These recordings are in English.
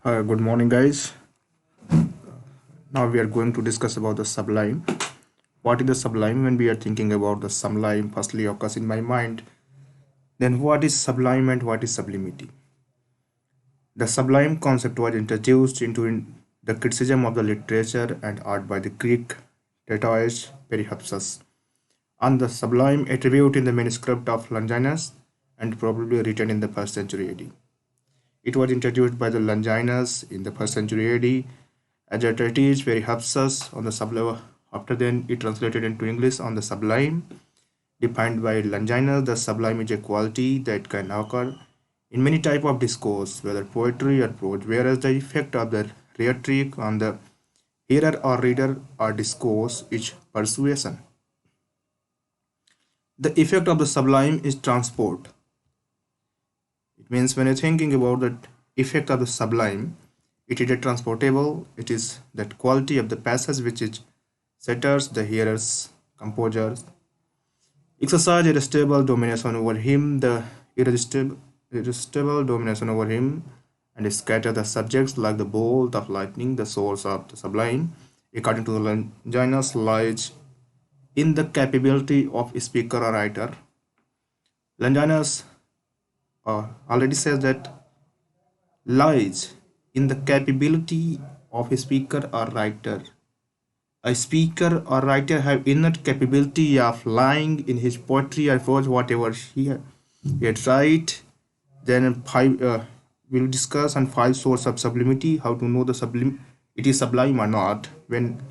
Good morning, guys. Now we are going to discuss about the sublime. What is the sublime? When we are thinking about the sublime, firstly occurs in my mind. Then what is sublime and what is sublimity? The sublime concept was introduced into the criticism of the literature and art by the Greek Dataist Periapsus, and the sublime attribute in the manuscript of Longinus and probably written in the first century AD. It was introduced by the Longinus in the first century AD as a treatise very helps us on the sublime. After then, it translated into English on the sublime. Defined by Longinus, the sublime is a quality that can occur in many type of discourse, whether poetry or prose, whereas the effect of the rhetoric on the hearer or reader or discourse is persuasion. The effect of the sublime is transport. It means when you're thinking about the effect of the sublime, it is a transportable, it is that quality of the passage which it setters the hearer's composers, exercise irresistible domination over him, the irresistible domination over him, and scatter the subjects like the bolt of lightning. The source of the sublime, according to the Longinus, lies in the capability of speaker or writer. Longinus already says that lies in the capability of a speaker or writer. A speaker or writer have innate capability of lying in his poetry or prose, whatever he had write. Then we'll discuss on five sources of sublimity, how to know the sublime, it is sublime or not. When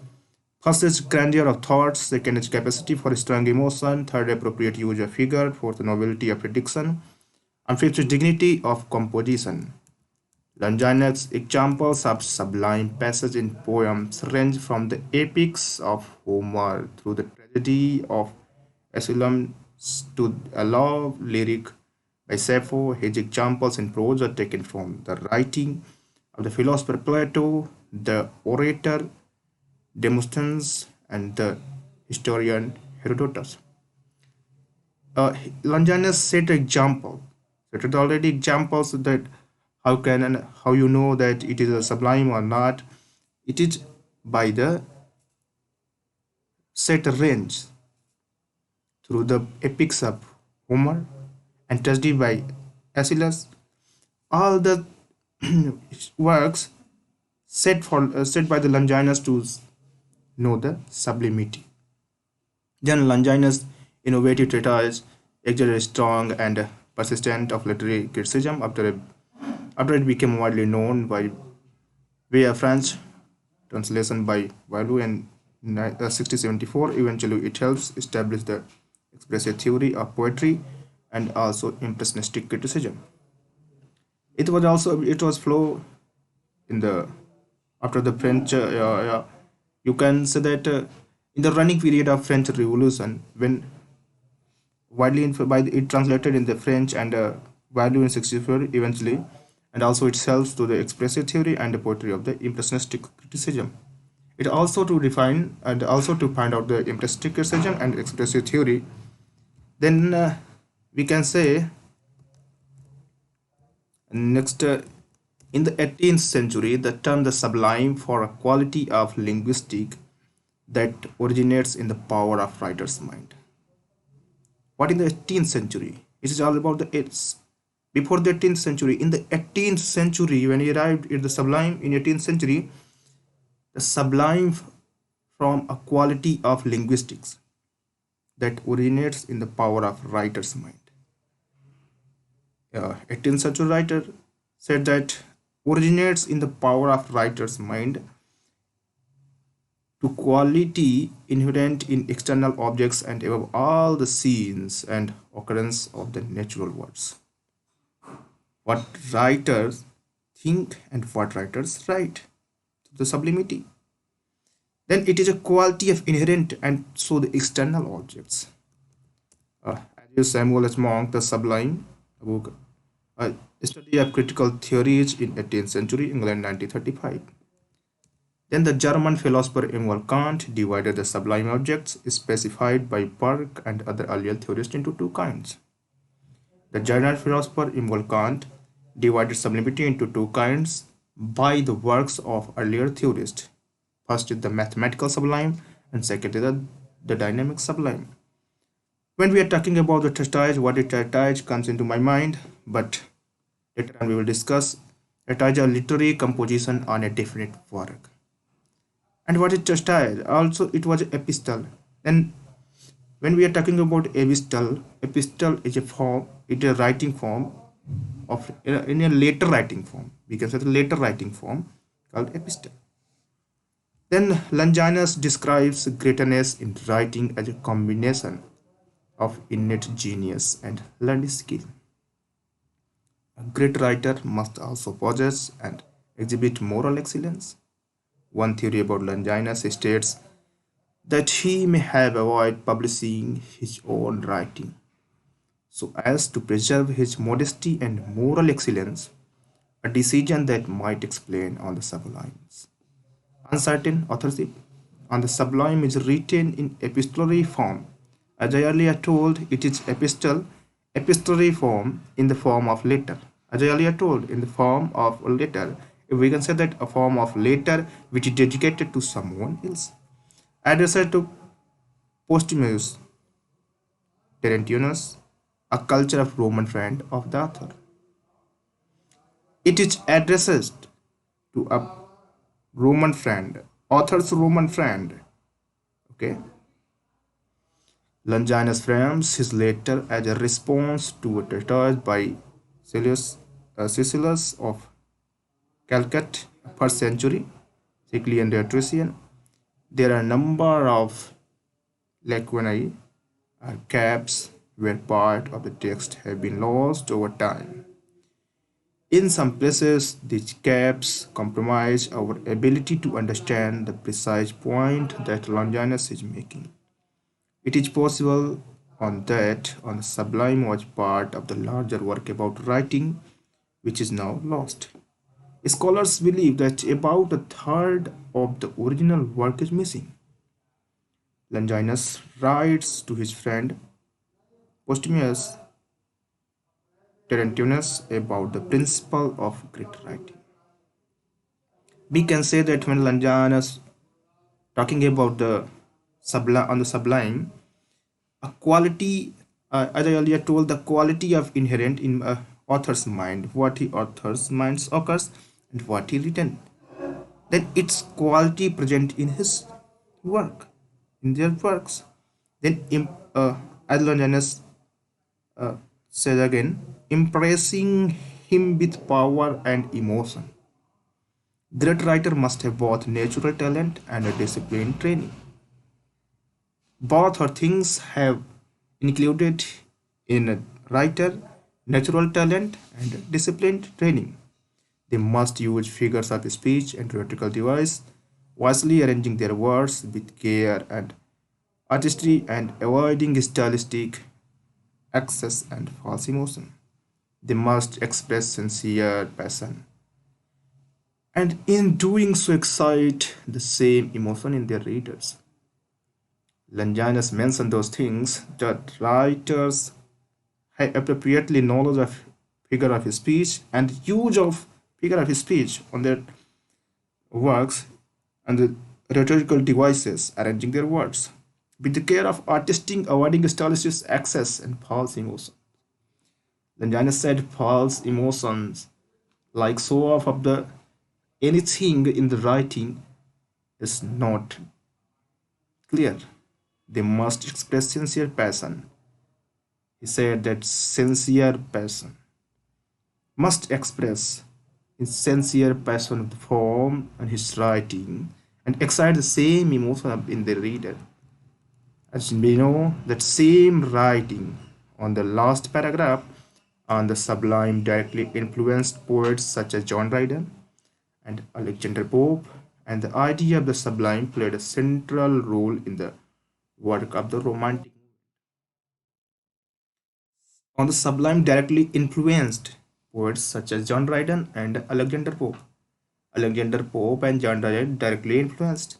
first is grandeur of thoughts, second is capacity for strong emotion, third appropriate use of figure, fourth novelty of prediction, and fifth is dignity of composition. Longinus' examples of sublime passage in poems range from the epics of Homer through the tragedy of Aeschylus to a love lyric by Sappho. His examples in prose are taken from the writing of the philosopher Plato, the orator Demosthenes, and the historian Herodotus. Longinus set example. Set already examples that how can and how you know that it is a sublime or not. It is by the set range through the epics of Homer and tragedy by Aeschylus. All the works set by the Longinus to know the sublimity. Then Longinus' innovative treatise exerted strong and persistent of literary criticism after it became widely known by way of French translation by Valou in 1674. Eventually, it helps establish the expressive theory of poetry and also impressionistic criticism. It was flow in the after the French. You can say that in the running period of French Revolution, when it translated in the French and Valou in 64 eventually, and also it helps to the expressive theory and the poetry of the impressionistic criticism. It also to define and also to find out the impressionistic criticism and expressive theory. Then we can say next in the 18th century, the term the sublime for a quality of linguistic that originates in the power of writer's mind. What in the 18th century? It is all about the it's before the 18th century. In the 18th century, when he arrived at the sublime in 18th century, the sublime from a quality of linguistics that originates in the power of writer's mind. 18th century writer said that originates in the power of writer's mind to quality inherent in external objects and above all the scenes and occurrence of the natural worlds. What writers think and what writers write, the sublimity. Then it is a quality of inherent and so the external objects. As Samuel H. Monk, the Sublime, a book, a study of critical theories in 18th century England, 1935. Then the German philosopher Immanuel Kant divided the sublime objects specified by Burke and other earlier theorists into two kinds. The German philosopher Immanuel Kant divided sublimity into two kinds: by the works of earlier theorists. First is the mathematical sublime, and second is the dynamic sublime. When we are talking about the treatise, what is treatise comes into my mind, but later on we will discuss treatise a literary composition on a definite work. And what is treatise? Also, it was an epistle. Then, when we are talking about epistle is a form, it is a writing form of in a later writing form. We can say the later writing form called epistle. Then Longinus describes greatness in writing as a combination of innate genius and learned skill. A great writer must also possess and exhibit moral excellence. One theory about Longinus states that he may have avoided publishing his own writing so as to preserve his modesty and moral excellence, a decision that might explain on the sublimes. Uncertain authorship on the sublime is written in epistolary form. As I earlier told, it is epistolary form in the form of letter. As I earlier told, in the form of a letter, we can say that a form of letter which is dedicated to someone else. Addressed to Postumius Terentius, a culture of Roman friend of the author. It is addressed to a Roman friend, author's Roman friend. Okay. Longinus frames his letter as a response to a treatise by Cicilus of Calcutta, first century, Sicilian Diocletian. There are a number of lacunae or gaps where part of the text have been lost over time. In some places, these gaps compromise our ability to understand the precise point that Longinus is making. It is possible on the Sublime was part of the larger work about writing, which is now lost. Scholars believe that about a third of the original work is missing. Longinus writes to his friend Postumius Terentius about the principle of great writing. We can say that when Longinus talking about the sublime, a quality, as I earlier told, the quality of inherent in author's mind, what he author's minds occurs, and what he written. Then its quality present in his work, in their works. Then, as Longinus says again, impressing him with power and emotion. Great writer must have both natural talent and a disciplined training. Both are things have included in a writer natural talent and disciplined training. They must use figures of speech and rhetorical device, wisely arranging their words with care and artistry and avoiding stylistic excess and false emotion. They must express sincere passion and in doing so excite the same emotion in their readers. Longinus mentioned those things that writers have appropriately knowledge of figure of speech and use of figure of speech on their works and the rhetorical devices arranging their words with the care of artistic avoiding stylistic excess and false emotion. Longinus said false emotions like show off of the anything in the writing is not clear. They must express sincere passion. He said that sincere passion must express his sincere passion of the form and his writing and excite the same emotion in the reader. As we know, that same writing on the last paragraph on the Sublime directly influenced poets such as John Dryden and Alexander Pope, and the idea of the Sublime played a central role in the work of the Romantic. On the Sublime directly influenced poets such as John Dryden and Alexander Pope. Alexander Pope and John Dryden directly influenced.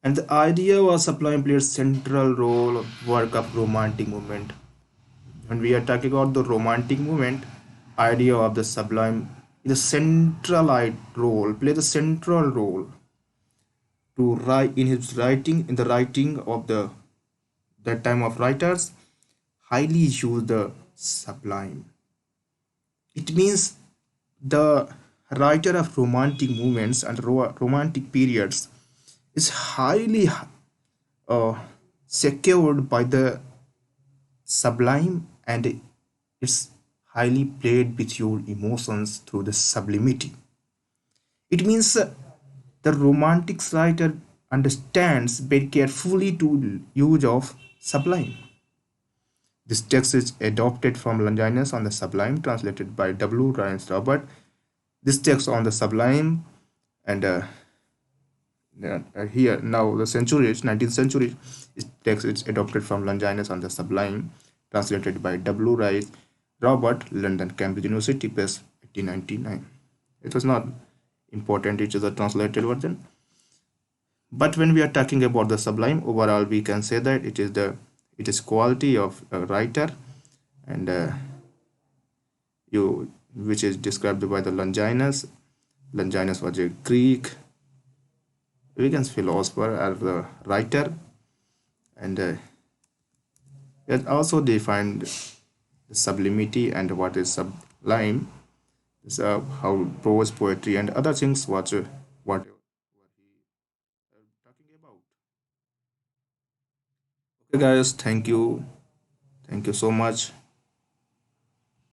And the idea was Sublime played central role of work of Romantic movement. When we are talking about the Romantic movement, idea of the Sublime the centralized role, play the central role to write in his writing, in the writing of the that time of writers, highly use the sublime. It means the writer of romantic movements and romantic periods is highly uh, secured by the sublime, and it's highly played with your emotions through the sublimity. It means the romantic writer understands very carefully to use of sublime. This text is adopted from Longinus on the Sublime, translated by W. Ryan Robert. This text on the Sublime and here now the century, 19th century, this text is adopted from Longinus on the Sublime, translated by W. Ryan Robert, London, Cambridge University Press, 1899. It was not important, it is a translated version. But when we are talking about the Sublime, overall we can say that it is quality of a writer, and you which is described by the Longinus. Longinus was a Greek, we can say philosopher or the writer, and it also defined the sublimity and what is sublime. Is how prose poetry and other things what talking about. Okay, guys, thank you so much.